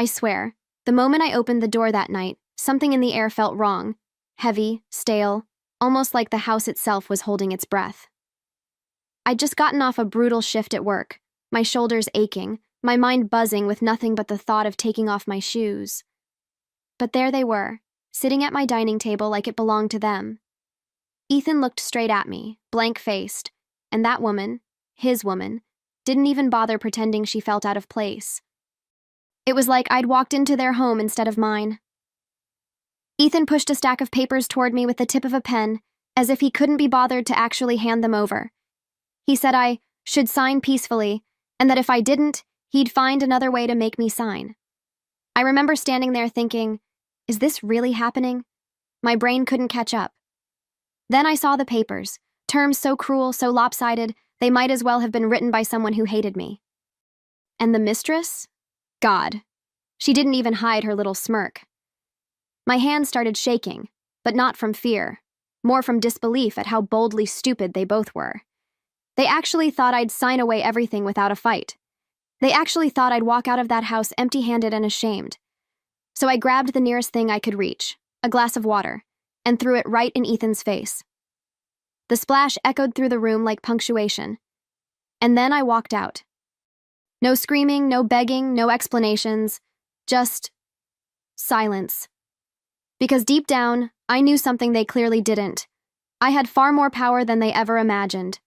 I swear, the moment I opened the door that night, something in the air felt wrong. Heavy, stale, almost like the house itself was holding its breath. I'd just gotten off a brutal shift at work, my shoulders aching, my mind buzzing with nothing but the thought of taking off my shoes. But there they were, sitting at my dining table like it belonged to them. Ethan looked straight at me, blank-faced, and that woman, his woman, didn't even bother pretending she felt out of place. It was like I'd walked into their home instead of mine. Ethan pushed a stack of papers toward me with the tip of a pen, as if he couldn't be bothered to actually hand them over. He said I should sign peacefully, and that if I didn't, he'd find another way to make me sign. I remember standing there thinking, is this really happening? My brain couldn't catch up. Then I saw the papers, terms so cruel, so lopsided, they might as well have been written by someone who hated me. And the mistress? God. She didn't even hide her little smirk. My hands started shaking, but not from fear, more from disbelief at how boldly stupid they both were. They actually thought I'd sign away everything without a fight. They actually thought I'd walk out of that house empty-handed and ashamed. So I grabbed the nearest thing I could reach, a glass of water, and threw it right in Ethan's face. The splash echoed through the room like punctuation. And then I walked out. No screaming, no begging, no explanations, just silence. Because deep down, I knew something they clearly didn't. I had far more power than they ever imagined.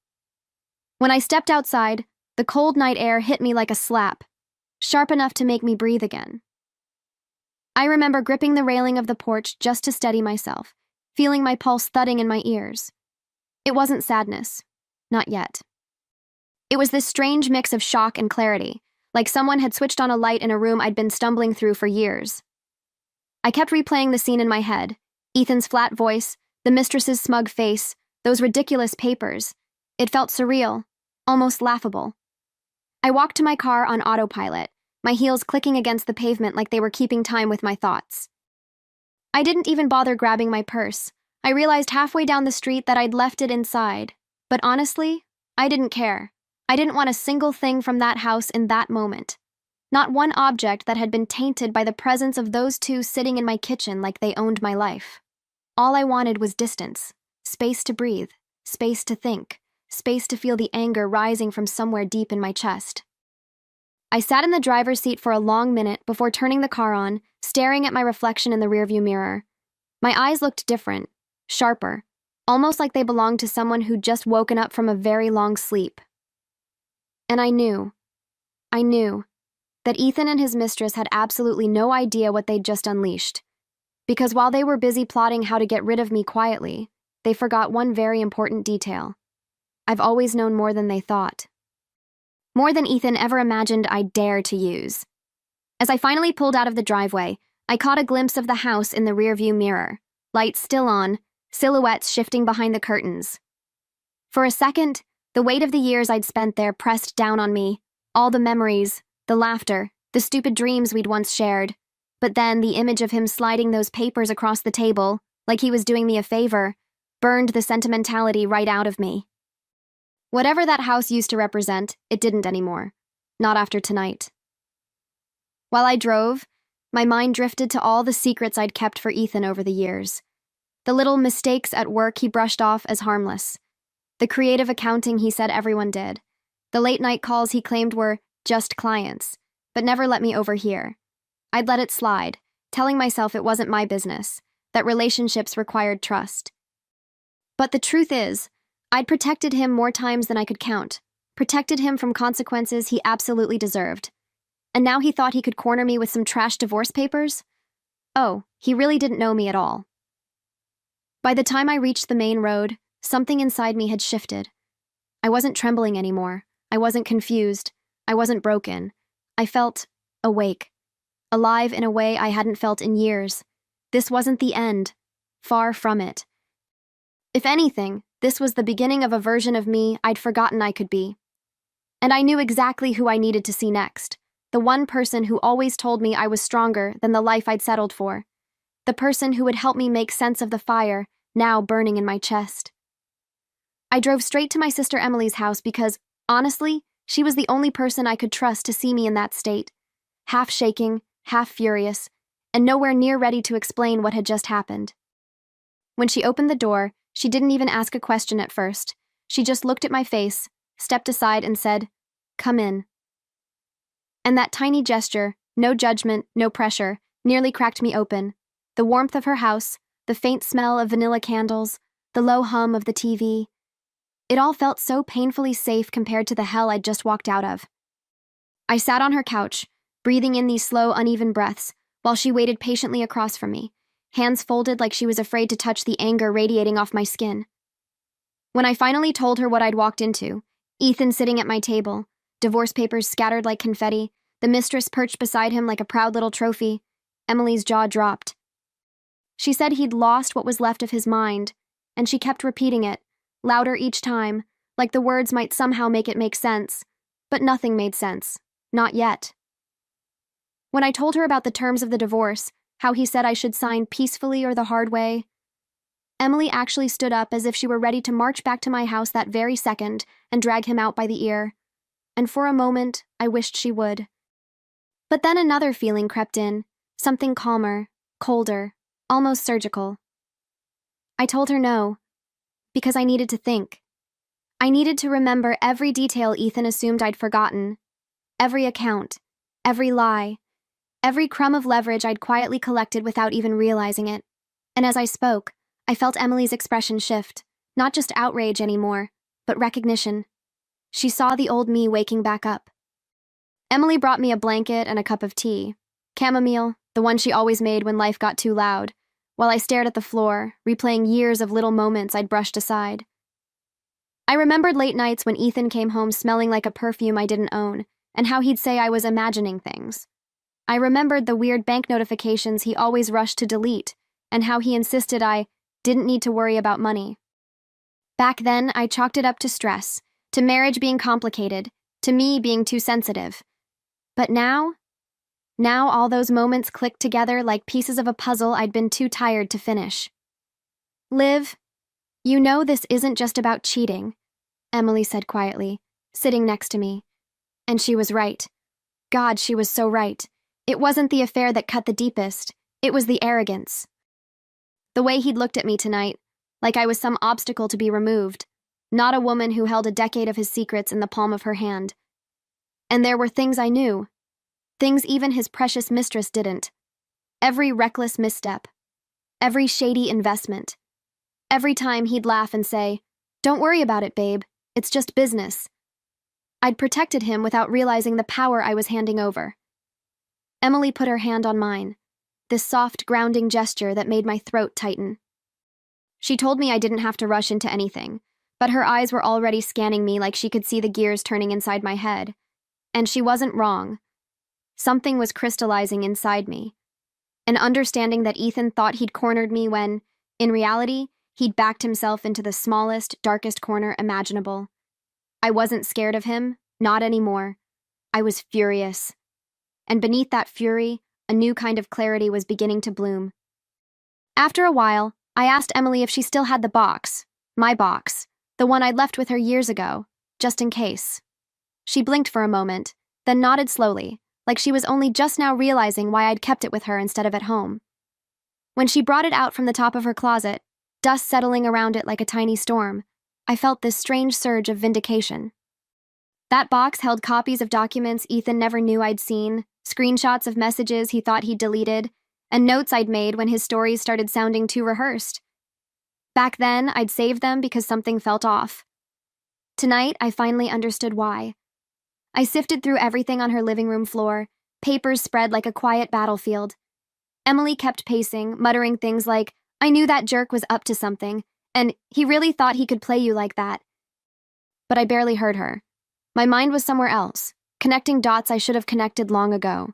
When I stepped outside, the cold night air hit me like a slap, sharp enough to make me breathe again. I remember gripping the railing of the porch just to steady myself, feeling my pulse thudding in my ears. It wasn't sadness. Not yet. It was this strange mix of shock and clarity, like someone had switched on a light in a room I'd been stumbling through for years. I kept replaying the scene in my head, Ethan's flat voice, the mistress's smug face, those ridiculous papers. It felt surreal, almost laughable. I walked to my car on autopilot, my heels clicking against the pavement like they were keeping time with my thoughts. I didn't even bother grabbing my purse. I realized halfway down the street that I'd left it inside. But honestly, I didn't care. I didn't want a single thing from that house in that moment. Not one object that had been tainted by the presence of those two sitting in my kitchen like they owned my life. All I wanted was distance, space to breathe, space to think, space to feel the anger rising from somewhere deep in my chest. I sat in the driver's seat for a long minute before turning the car on, staring at my reflection in the rearview mirror. My eyes looked different, sharper, almost like they belonged to someone who'd just woken up from a very long sleep. And I knew that Ethan and his mistress had absolutely no idea what they'd just unleashed. Because while they were busy plotting how to get rid of me quietly, they forgot one very important detail. I've always known more than they thought. More than Ethan ever imagined I'd dare to use. As I finally pulled out of the driveway, I caught a glimpse of the house in the rearview mirror, lights still on, silhouettes shifting behind the curtains. For a second, the weight of the years I'd spent there pressed down on me, all the memories, the laughter, the stupid dreams we'd once shared. But then the image of him sliding those papers across the table, like he was doing me a favor, burned the sentimentality right out of me. Whatever that house used to represent, it didn't anymore. Not after tonight. While I drove, my mind drifted to all the secrets I'd kept for Ethan over the years. The little mistakes at work he brushed off as harmless. The creative accounting he said everyone did. The late-night calls he claimed were just clients, but never let me overhear. I'd let it slide, telling myself it wasn't my business, that relationships required trust. But the truth is, I'd protected him more times than I could count, protected him from consequences he absolutely deserved. And now he thought he could corner me with some trash divorce papers? Oh, he really didn't know me at all. By the time I reached the main road, something inside me had shifted. I wasn't trembling anymore. I wasn't confused. I wasn't broken. I felt awake. Alive in a way I hadn't felt in years. This wasn't the end. Far from it. If anything, this was the beginning of a version of me I'd forgotten I could be. And I knew exactly who I needed to see next. The one person who always told me I was stronger than the life I'd settled for. The person who would help me make sense of the fire now burning in my chest. I drove straight to my sister Emily's house because, honestly, she was the only person I could trust to see me in that state. Half shaking, half furious, and nowhere near ready to explain what had just happened. When she opened the door, she didn't even ask a question at first. She just looked at my face, stepped aside, and said, "Come in." And that tiny gesture, no judgment, no pressure, nearly cracked me open. The warmth of her house, the faint smell of vanilla candles, the low hum of the TV. It all felt so painfully safe compared to the hell I'd just walked out of. I sat on her couch, breathing in these slow, uneven breaths, while she waited patiently across from me, hands folded like she was afraid to touch the anger radiating off my skin. When I finally told her what I'd walked into, Ethan sitting at my table, divorce papers scattered like confetti, the mistress perched beside him like a proud little trophy, Emily's jaw dropped. She said he'd lost what was left of his mind, and she kept repeating it, louder each time, like the words might somehow make it make sense, but nothing made sense. Not yet. When I told her about the terms of the divorce, how he said I should sign peacefully or the hard way, Emily actually stood up as if she were ready to march back to my house that very second and drag him out by the ear. And for a moment, I wished she would. But then another feeling crept in, something calmer, colder, almost surgical. I told her no, because I needed to think. I needed to remember every detail Ethan assumed I'd forgotten, every account, every lie, every crumb of leverage I'd quietly collected without even realizing it. And as I spoke, I felt Emily's expression shift, not just outrage anymore, but recognition. She saw the old me waking back up. Emily brought me a blanket and a cup of tea, chamomile, the one she always made when life got too loud, while I stared at the floor, replaying years of little moments I'd brushed aside. I remembered late nights when Ethan came home smelling like a perfume I didn't own, and how he'd say I was imagining things. I remembered the weird bank notifications he always rushed to delete, and how he insisted I didn't need to worry about money. Back then, I chalked it up to stress, to marriage being complicated, to me being too sensitive. But now all those moments clicked together like pieces of a puzzle I'd been too tired to finish. "Liv, you know this isn't just about cheating," Emily said quietly, sitting next to me. And she was right. God, she was so right. It wasn't the affair that cut the deepest, it was the arrogance. The way he'd looked at me tonight, like I was some obstacle to be removed, not a woman who held a decade of his secrets in the palm of her hand. And there were things I knew, things even his precious mistress didn't. Every reckless misstep, every shady investment, every time he'd laugh and say, "Don't worry about it, babe, it's just business." I'd protected him without realizing the power I was handing over. Emily put her hand on mine, this soft, grounding gesture that made my throat tighten. She told me I didn't have to rush into anything, but her eyes were already scanning me like she could see the gears turning inside my head. And she wasn't wrong. Something was crystallizing inside me. An understanding that Ethan thought he'd cornered me when, in reality, he'd backed himself into the smallest, darkest corner imaginable. I wasn't scared of him, not anymore. I was furious. And beneath that fury, a new kind of clarity was beginning to bloom. After a while, I asked Emily if she still had the box, my box, the one I'd left with her years ago, just in case. She blinked for a moment, then nodded slowly, like she was only just now realizing why I'd kept it with her instead of at home. When she brought it out from the top of her closet, dust settling around it like a tiny storm, I felt this strange surge of vindication. That box held copies of documents Ethan never knew I'd seen, screenshots of messages he thought he'd deleted, and notes I'd made when his stories started sounding too rehearsed. Back then, I'd saved them because something felt off. Tonight, I finally understood why. I sifted through everything on her living room floor, papers spread like a quiet battlefield. Emily kept pacing, muttering things like, "I knew that jerk was up to something," and "he really thought he could play you like that." But I barely heard her. My mind was somewhere else, connecting dots I should have connected long ago.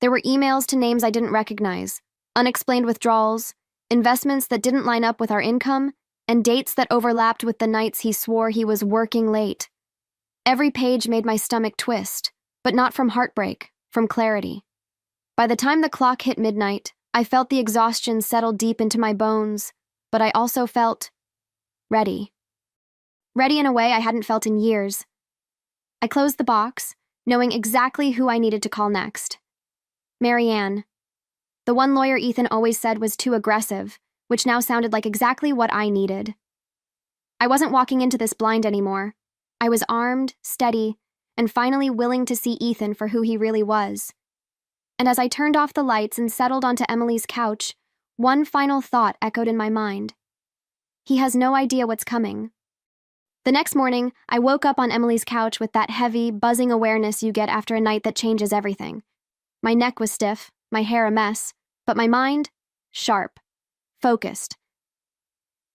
There were emails to names I didn't recognize, unexplained withdrawals, investments that didn't line up with our income, and dates that overlapped with the nights he swore he was working late. Every page made my stomach twist, but not from heartbreak, from clarity. By the time the clock hit midnight, I felt the exhaustion settle deep into my bones, but I also felt ready. Ready in a way I hadn't felt in years. I closed the box, knowing exactly who I needed to call next. Marianne. The one lawyer Ethan always said was too aggressive, which now sounded like exactly what I needed. I wasn't walking into this blind anymore. I was armed, steady, and finally willing to see Ethan for who he really was. And as I turned off the lights and settled onto Emily's couch, one final thought echoed in my mind. He has no idea what's coming. The next morning, I woke up on Emily's couch with that heavy, buzzing awareness you get after a night that changes everything. My neck was stiff, my hair a mess, but my mind, sharp, focused.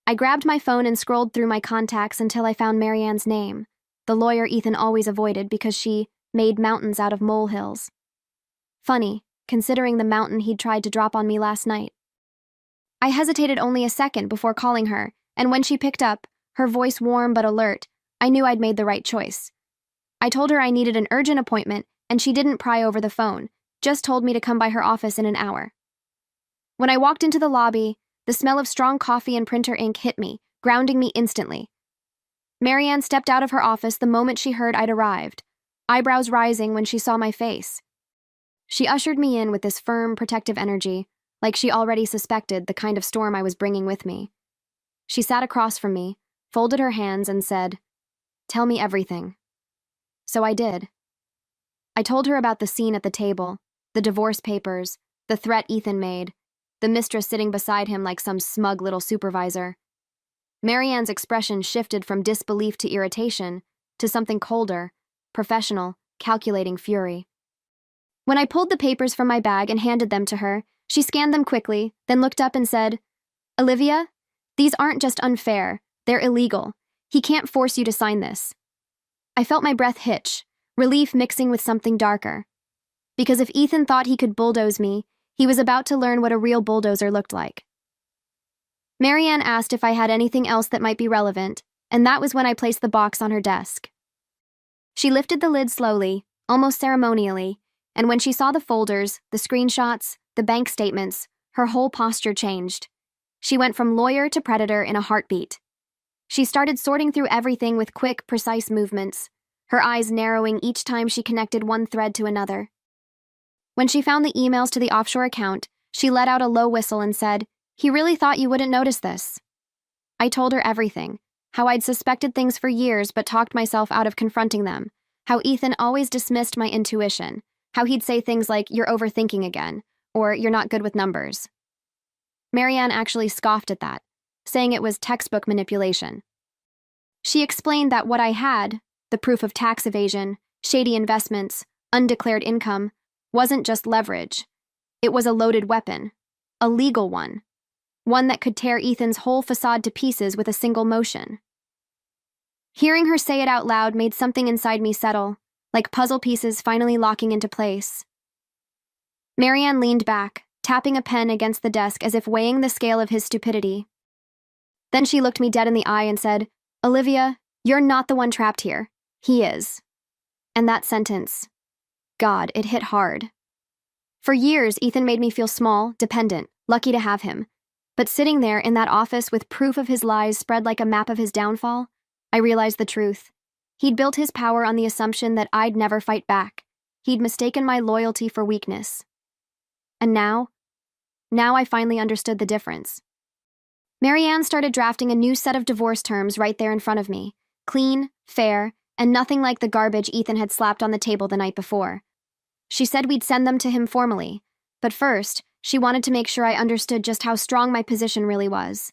I grabbed my phone and scrolled through my contacts until I found Marianne's name, the lawyer Ethan always avoided because she made mountains out of molehills. Funny, considering the mountain he'd tried to drop on me last night. I hesitated only a second before calling her, and when she picked up, her voice warm but alert, I knew I'd made the right choice. I told her I needed an urgent appointment, and she didn't pry over the phone, just told me to come by her office in an hour. When I walked into the lobby, the smell of strong coffee and printer ink hit me, grounding me instantly. Marianne stepped out of her office the moment she heard I'd arrived, eyebrows rising when she saw my face. She ushered me in with this firm, protective energy, like she already suspected the kind of storm I was bringing with me. She sat across from me, folded her hands, and said, "Tell me everything." So I did. I told her about the scene at the table, the divorce papers, the threat Ethan made, the mistress sitting beside him like some smug little supervisor. Marianne's expression shifted from disbelief to irritation to something colder, professional, calculating fury. When I pulled the papers from my bag and handed them to her, she scanned them quickly, then looked up and said, "Olivia, these aren't just unfair, they're illegal. He can't force you to sign this." I felt my breath hitch, relief mixing with something darker. Because if Ethan thought he could bulldoze me, he was about to learn what a real bulldozer looked like. Marianne asked if I had anything else that might be relevant, and that was when I placed the box on her desk. She lifted the lid slowly, almost ceremonially, and when she saw the folders, the screenshots, the bank statements, her whole posture changed. She went from lawyer to predator in a heartbeat. She started sorting through everything with quick, precise movements, her eyes narrowing each time she connected one thread to another. When she found the emails to the offshore account, she let out a low whistle and said, "He really thought you wouldn't notice this." I told her everything, how I'd suspected things for years but talked myself out of confronting them, how Ethan always dismissed my intuition, how he'd say things like, "You're overthinking again," or "You're not good with numbers." Marianne actually scoffed at that, saying it was textbook manipulation. She explained that what I had, the proof of tax evasion, shady investments, undeclared income, wasn't just leverage. It was a loaded weapon, a legal one that could tear Ethan's whole facade to pieces with a single motion. Hearing her say it out loud made something inside me settle, like puzzle pieces finally locking into place. Marianne leaned back, tapping a pen against the desk as if weighing the scale of his stupidity. Then she looked me dead in the eye and said, "Olivia, you're not the one trapped here. He is." And that sentence, God, it hit hard. For years, Ethan made me feel small, dependent, lucky to have him. But sitting there in that office with proof of his lies spread like a map of his downfall, I realized the truth. He'd built his power on the assumption that I'd never fight back. He'd mistaken my loyalty for weakness. And now I finally understood the difference. Marianne started drafting a new set of divorce terms right there in front of me. Clean, fair, and nothing like the garbage Ethan had slapped on the table the night before. She said we'd send them to him formally, but first, she wanted to make sure I understood just how strong my position really was.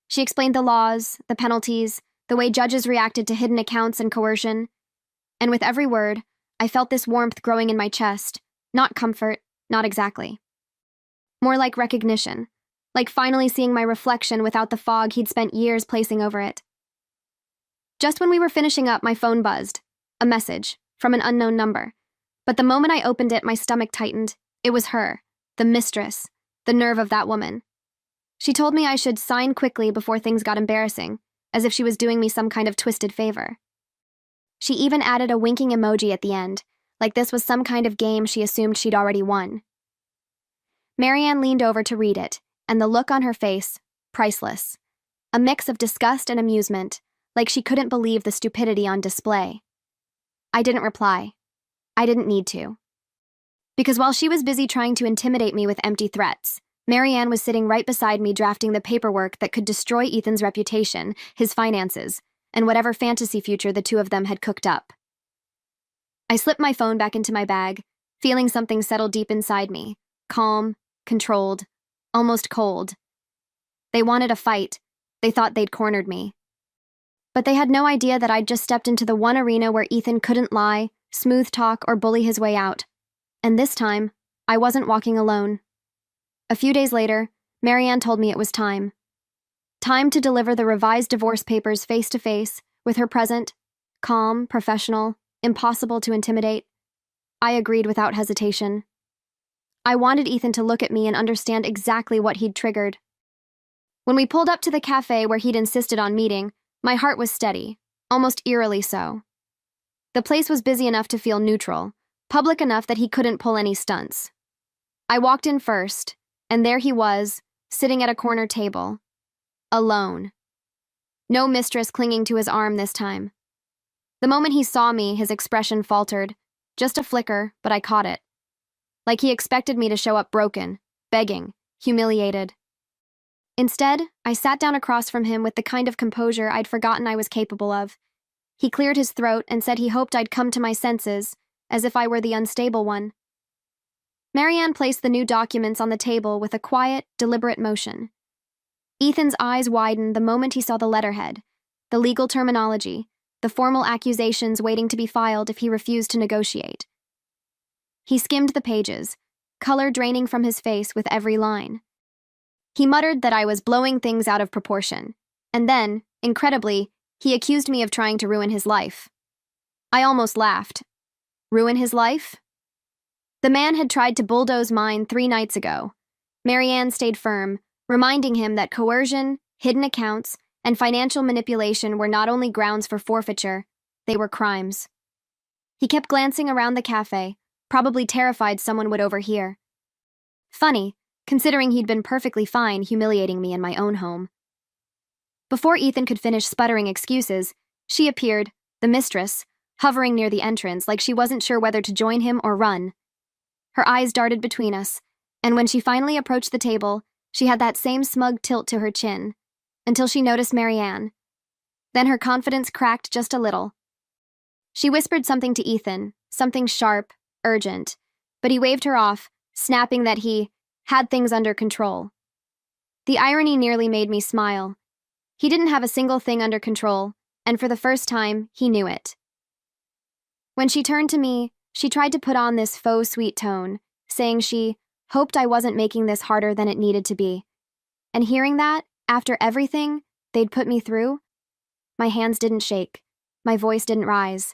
She explained the laws, the penalties, the way judges reacted to hidden accounts and coercion. And with every word, I felt this warmth growing in my chest. Not comfort, not exactly. More like recognition, like finally seeing my reflection without the fog he'd spent years placing over it. Just when we were finishing up, my phone buzzed. A message, from an unknown number. But the moment I opened it, my stomach tightened. It was her, the mistress, the nerve of that woman. She told me I should sign quickly before things got embarrassing, as if she was doing me some kind of twisted favor. She even added a winking emoji at the end, like this was some kind of game she assumed she'd already won. Marianne leaned over to read it, and the look on her face, priceless. A mix of disgust and amusement, like she couldn't believe the stupidity on display. I didn't reply. I didn't need to. Because while she was busy trying to intimidate me with empty threats, Marianne was sitting right beside me drafting the paperwork that could destroy Ethan's reputation, his finances, and whatever fantasy future the two of them had cooked up. I slipped my phone back into my bag, feeling something settle deep inside me, calm, controlled, almost cold. They wanted a fight. They thought they'd cornered me. But they had no idea that I'd just stepped into the one arena where Ethan couldn't lie, smooth talk, or bully his way out. And this time, I wasn't walking alone. A few days later, Marianne told me it was time. Time to deliver the revised divorce papers face-to-face, with her present, calm, professional, impossible to intimidate. I agreed without hesitation. I wanted Ethan to look at me and understand exactly what he'd triggered. When we pulled up to the cafe where he'd insisted on meeting, my heart was steady, almost eerily so. The place was busy enough to feel neutral, public enough that he couldn't pull any stunts. I walked in first, and there he was, sitting at a corner table. Alone. No mistress clinging to his arm this time. The moment he saw me, his expression faltered. Just a flicker, but I caught it. Like he expected me to show up broken, begging, humiliated. Instead, I sat down across from him with the kind of composure I'd forgotten I was capable of. He cleared his throat and said he hoped I'd come to my senses, as if I were the unstable one. Marianne placed the new documents on the table with a quiet, deliberate motion. Ethan's eyes widened the moment he saw the letterhead, the legal terminology, the formal accusations waiting to be filed if he refused to negotiate. He skimmed the pages, color draining from his face with every line. He muttered that I was blowing things out of proportion, and then, incredibly, he accused me of trying to ruin his life. I almost laughed. Ruin his life? The man had tried to bulldoze mine 3 nights ago. Marianne stayed firm, reminding him that coercion, hidden accounts, and financial manipulation were not only grounds for forfeiture, they were crimes. He kept glancing around the cafe, probably terrified someone would overhear. Funny, considering he'd been perfectly fine humiliating me in my own home. Before Ethan could finish sputtering excuses, she appeared, the mistress, hovering near the entrance like she wasn't sure whether to join him or run. Her eyes darted between us, and when she finally approached the table, she had that same smug tilt to her chin, until she noticed Marianne. Then her confidence cracked just a little. She whispered something to Ethan, something sharp, urgent, but he waved her off, snapping that he had things under control. The irony nearly made me smile. He didn't have a single thing under control, and for the first time, he knew it. When she turned to me, she tried to put on this faux sweet tone, saying she hoped I wasn't making this harder than it needed to be. And hearing that, after everything they'd put me through, my hands didn't shake, my voice didn't rise.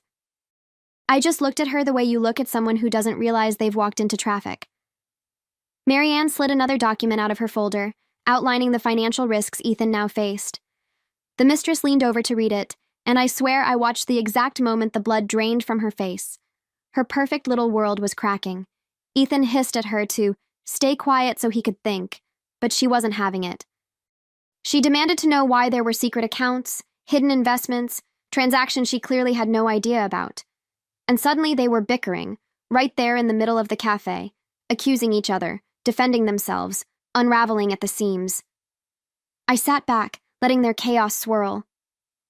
I just looked at her the way you look at someone who doesn't realize they've walked into traffic. Marianne slid another document out of her folder, outlining the financial risks Ethan now faced. The mistress leaned over to read it, and I swear I watched the exact moment the blood drained from her face. Her perfect little world was cracking. Ethan hissed at her to stay quiet so he could think, but she wasn't having it. She demanded to know why there were secret accounts, hidden investments, transactions she clearly had no idea about. And suddenly they were bickering, right there in the middle of the cafe, accusing each other, defending themselves, unraveling at the seams. I sat back, letting their chaos swirl.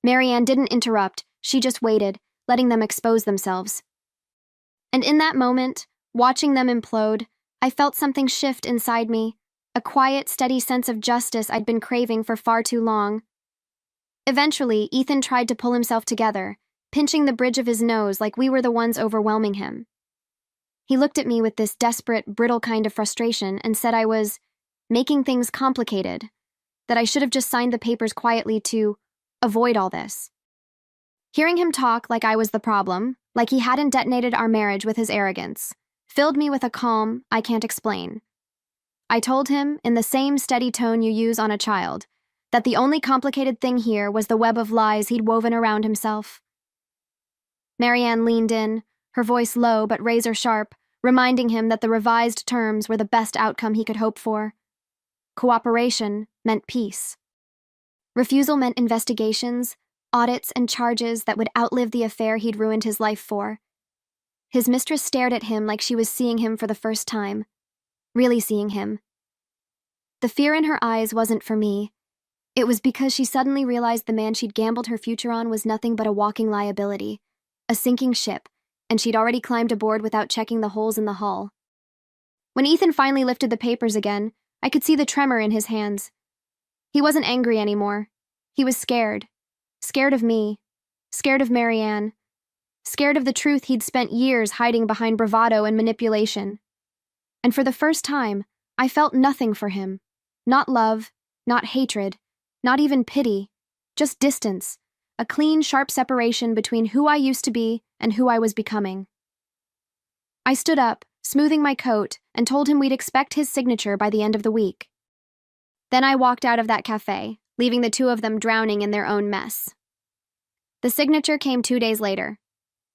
Marianne didn't interrupt, she just waited, letting them expose themselves. And in that moment, watching them implode, I felt something shift inside me, a quiet, steady sense of justice I'd been craving for far too long. Eventually, Ethan tried to pull himself together, pinching the bridge of his nose like we were the ones overwhelming him. He looked at me with this desperate, brittle kind of frustration and said I was making things complicated, that I should have just signed the papers quietly to avoid all this. Hearing him talk like I was the problem, like he hadn't detonated our marriage with his arrogance, filled me with a calm I can't explain. I told him, in the same steady tone you use on a child, that the only complicated thing here was the web of lies he'd woven around himself. Marianne leaned in, her voice low but razor-sharp, reminding him that the revised terms were the best outcome he could hope for. Cooperation meant peace. Refusal meant investigations, audits, and charges that would outlive the affair he'd ruined his life for. His mistress stared at him like she was seeing him for the first time. Really seeing him. The fear in her eyes wasn't for me. It was because she suddenly realized the man she'd gambled her future on was nothing but a walking liability, a sinking ship, and she'd already climbed aboard without checking the holes in the hull. When Ethan finally lifted the papers again, I could see the tremor in his hands. He wasn't angry anymore. He was scared. Scared of me. Scared of Marianne. Scared of the truth he'd spent years hiding behind bravado and manipulation. And for the first time, I felt nothing for him. Not love, not hatred, not even pity, just distance, a clean, sharp separation between who I used to be and who I was becoming. I stood up, smoothing my coat, and told him we'd expect his signature by the end of the week. Then I walked out of that cafe, leaving the two of them drowning in their own mess. The signature came 2 days later.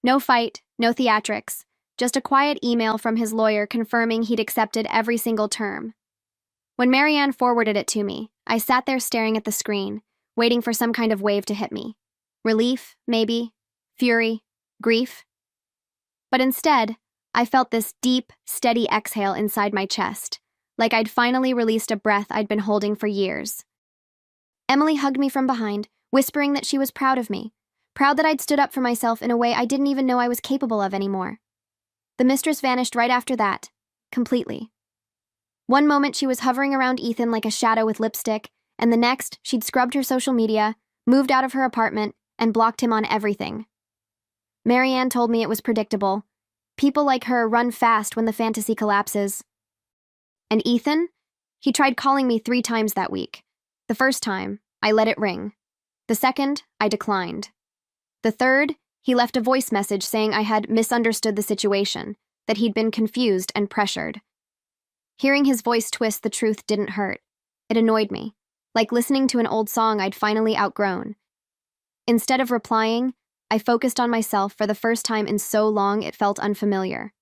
No fight, no theatrics, just a quiet email from his lawyer confirming he'd accepted every single term. When Marianne forwarded it to me, I sat there staring at the screen, waiting for some kind of wave to hit me. Relief, maybe. Fury. Grief. But instead, I felt this deep, steady exhale inside my chest, like I'd finally released a breath I'd been holding for years. Emily hugged me from behind, whispering that she was proud of me, proud that I'd stood up for myself in a way I didn't even know I was capable of anymore. The mistress vanished right after that, completely. One moment she was hovering around Ethan like a shadow with lipstick, and the next she'd scrubbed her social media, moved out of her apartment, and blocked him on everything. Marianne told me it was predictable. People like her run fast when the fantasy collapses. And Ethan? He tried calling me 3 times that week. The first time, I let it ring. The second, I declined. The third, he left a voice message saying I had misunderstood the situation, that he'd been confused and pressured. Hearing his voice twist the truth didn't hurt. It annoyed me, like listening to an old song I'd finally outgrown. Instead of replying, I focused on myself for the first time in so long it felt unfamiliar.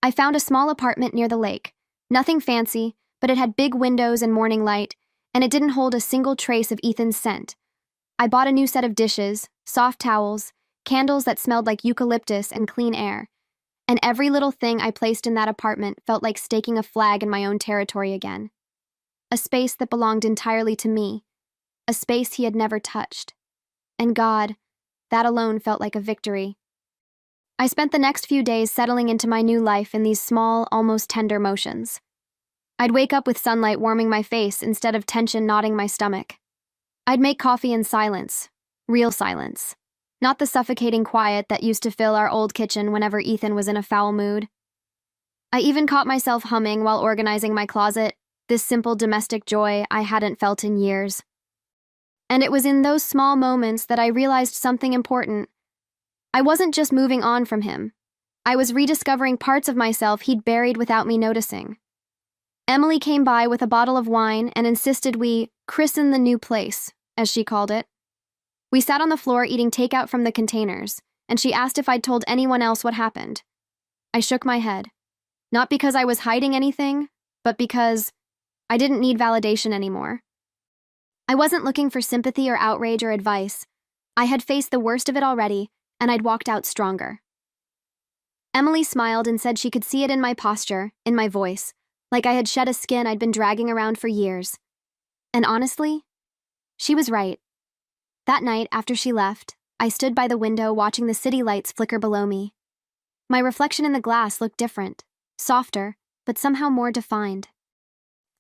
I found a small apartment near the lake. Nothing fancy, but it had big windows and morning light, and it didn't hold a single trace of Ethan's scent. I bought a new set of dishes, soft towels, candles that smelled like eucalyptus and clean air, and every little thing I placed in that apartment felt like staking a flag in my own territory again. A space that belonged entirely to me, a space he had never touched. And God, that alone felt like a victory. I spent the next few days settling into my new life in these small, almost tender motions. I'd wake up with sunlight warming my face instead of tension knotting my stomach. I'd make coffee in silence, real silence, not the suffocating quiet that used to fill our old kitchen whenever Ethan was in a foul mood. I even caught myself humming while organizing my closet, this simple domestic joy I hadn't felt in years. And it was in those small moments that I realized something important. I wasn't just moving on from him. I was rediscovering parts of myself he'd buried without me noticing. Emily came by with a bottle of wine and insisted we christen the new place, as she called it. We sat on the floor eating takeout from the containers, and she asked if I'd told anyone else what happened. I shook my head. Not because I was hiding anything, but because I didn't need validation anymore. I wasn't looking for sympathy or outrage or advice. I had faced the worst of it already, and I'd walked out stronger. Emily smiled and said she could see it in my posture, in my voice, like I had shed a skin I'd been dragging around for years. And honestly, she was right. That night, after she left, I stood by the window watching the city lights flicker below me. My reflection in the glass looked different, softer, but somehow more defined.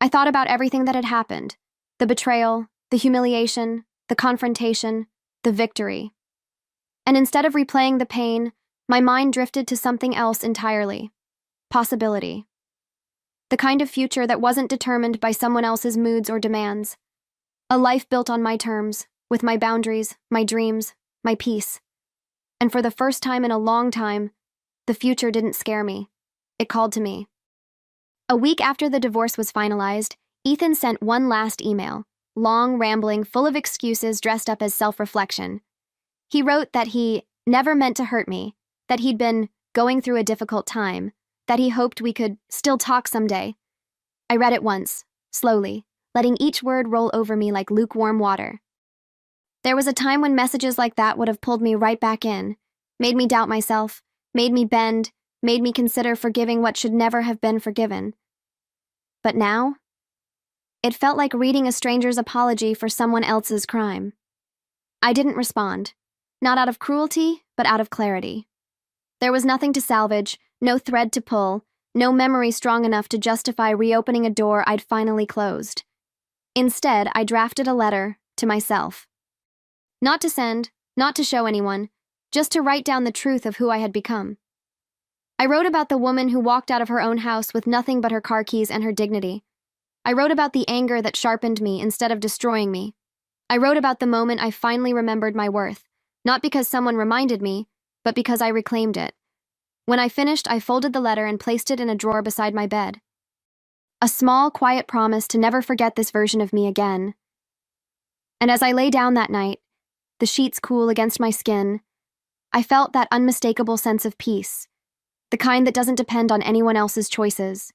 I thought about everything that had happened, the betrayal, the humiliation, the confrontation, the victory. And instead of replaying the pain, my mind drifted to something else entirely. Possibility. The kind of future that wasn't determined by someone else's moods or demands. A life built on my terms, with my boundaries, my dreams, my peace. And for the first time in a long time, the future didn't scare me. It called to me. A week after the divorce was finalized, Ethan sent one last email, long, rambling, full of excuses dressed up as self-reflection. He wrote that he never meant to hurt me, that he'd been going through a difficult time, that he hoped we could still talk someday. I read it once, slowly, letting each word roll over me like lukewarm water. There was a time when messages like that would have pulled me right back in, made me doubt myself, made me bend, made me consider forgiving what should never have been forgiven. But now, it felt like reading a stranger's apology for someone else's crime. I didn't respond, not out of cruelty, but out of clarity. There was nothing to salvage, no thread to pull, no memory strong enough to justify reopening a door I'd finally closed. Instead, I drafted a letter to myself. Not to send, not to show anyone, just to write down the truth of who I had become. I wrote about the woman who walked out of her own house with nothing but her car keys and her dignity. I wrote about the anger that sharpened me instead of destroying me. I wrote about the moment I finally remembered my worth, not because someone reminded me, but because I reclaimed it. When I finished, I folded the letter and placed it in a drawer beside my bed. A small, quiet promise to never forget this version of me again. And as I lay down that night, the sheets cool against my skin, I felt that unmistakable sense of peace, the kind that doesn't depend on anyone else's choices,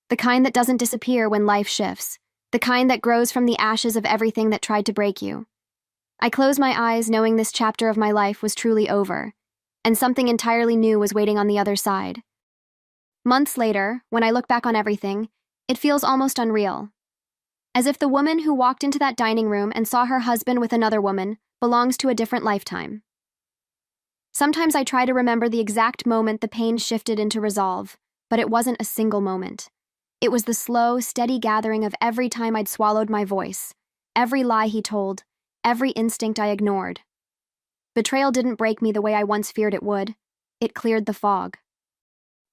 the kind that doesn't disappear when life shifts, the kind that grows from the ashes of everything that tried to break you. I closed my eyes knowing this chapter of my life was truly over, and something entirely new was waiting on the other side. Months later, when I look back on everything, it feels almost unreal. As if the woman who walked into that dining room and saw her husband with another woman belongs to a different lifetime. Sometimes I try to remember the exact moment the pain shifted into resolve, but it wasn't a single moment. It was the slow, steady gathering of every time I'd swallowed my voice, every lie he told, every instinct I ignored. Betrayal didn't break me the way I once feared it would. It cleared the fog.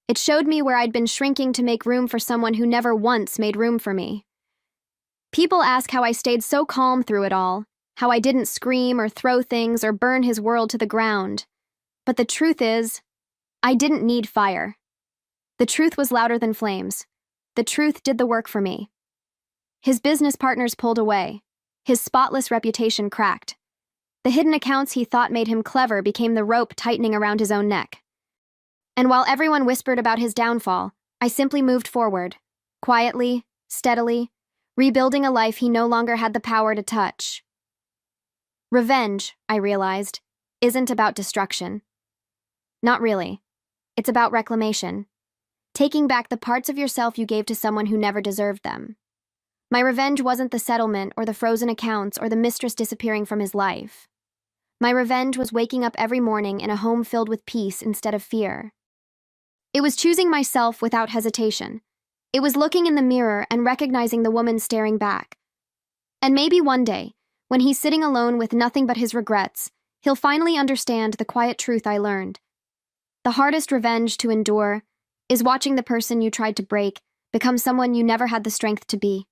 It showed me where I'd been shrinking to make room for someone who never once made room for me. People ask how I stayed so calm through it all, how I didn't scream or throw things or burn his world to the ground. But the truth is, I didn't need fire. The truth was louder than flames. The truth did the work for me. His business partners pulled away. His spotless reputation cracked. The hidden accounts he thought made him clever became the rope tightening around his own neck. And while everyone whispered about his downfall, I simply moved forward, quietly, steadily, rebuilding a life he no longer had the power to touch. Revenge, I realized, isn't about destruction. Not really. It's about reclamation. Taking back the parts of yourself you gave to someone who never deserved them. My revenge wasn't the settlement or the frozen accounts or the mistress disappearing from his life. My revenge was waking up every morning in a home filled with peace instead of fear. It was choosing myself without hesitation. It was looking in the mirror and recognizing the woman staring back. And maybe one day, when he's sitting alone with nothing but his regrets, he'll finally understand the quiet truth I learned. The hardest revenge to endure is watching the person you tried to break become someone you never had the strength to be.